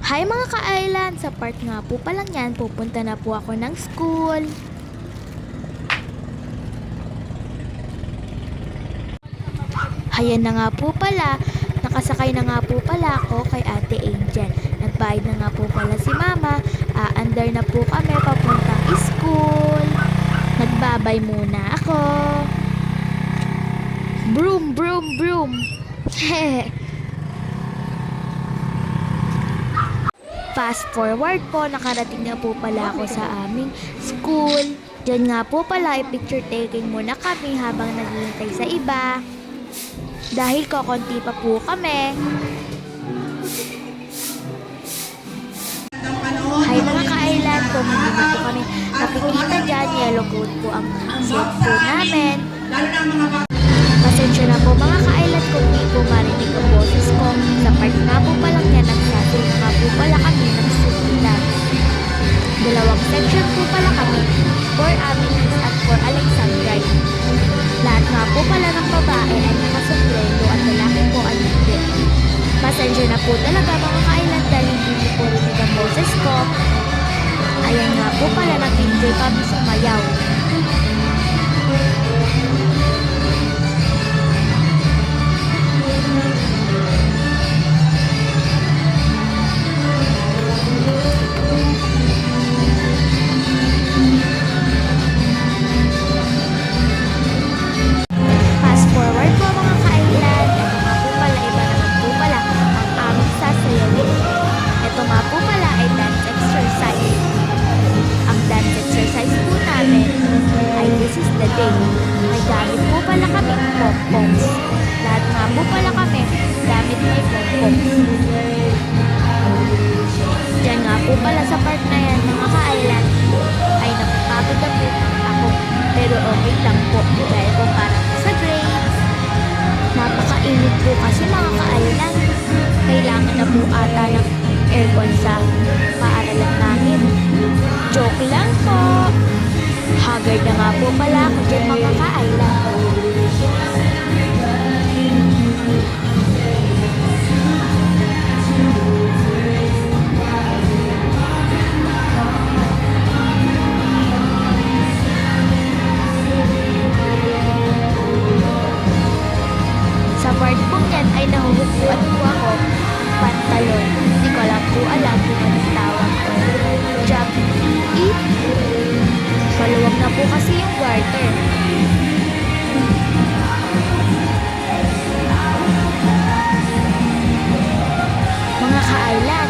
Hi mga ka-island! Sa part nga po palang yan, pupunta na po ako ng school. Hayan na nga po pala, nakasakay na nga po pala ako kay Ate Angel. Nagbayad na nga po pala si Mama, aandar na po kami papuntang school. Nagbabay muna ako. Broom, broom, broom! Fast forward po, nakarating na po pala ako sa aming school. Diyan nga po pala, picture taking muna kami habang naghihintay sa iba. Dahil kokonti pa po kami. Hi mga ka-island, kung hindi na po kami nakikita dyan, yellow coat po ang set po namin. Pasensya na po mga ka-island kung hindi po marinig ang boses ko. Sa part nga po palang yan, nagsasayo nga po pala kami ng sumilan. Dalawang section po pala kami, for Amethyst at for Alexandrite. Lahat nga po pala ng babae ay nakasombrero at lalaki po ay hindi. Pasensya na po talaga mga ka-island dahil hindi po rinig ang boses ko. Ayan nga po pala, nag-enjoy kami sumayaw. Fast forward po mga ka-island. Ito nga po pala, iba naman po pala ang aming sasayawin. Ito nga po pala ay dance exercise. Ang dance exercise po namin ay this is the day. May gamit po pala kami pom-poms. Lahat nga po pala kami gamit may pom-poms. Diyan nga po pala sa part na yan mga ka-island ay napapagod na po ako. Pero okay lang po dahil po parang sa grades. Napakainit po kasi mga ka-island. Kailangan na po ata ng aircon sa paaralan namin. Joke lang po. Haggard na nga po pala ako dyan mga ka-island. Sa part po yan ay nahuhukuan po ako ng pantalon. Hindi ko lang po alam kung anong tawag ko. Job eat. Maluwag na po kasi yung garter. Mga ka-island,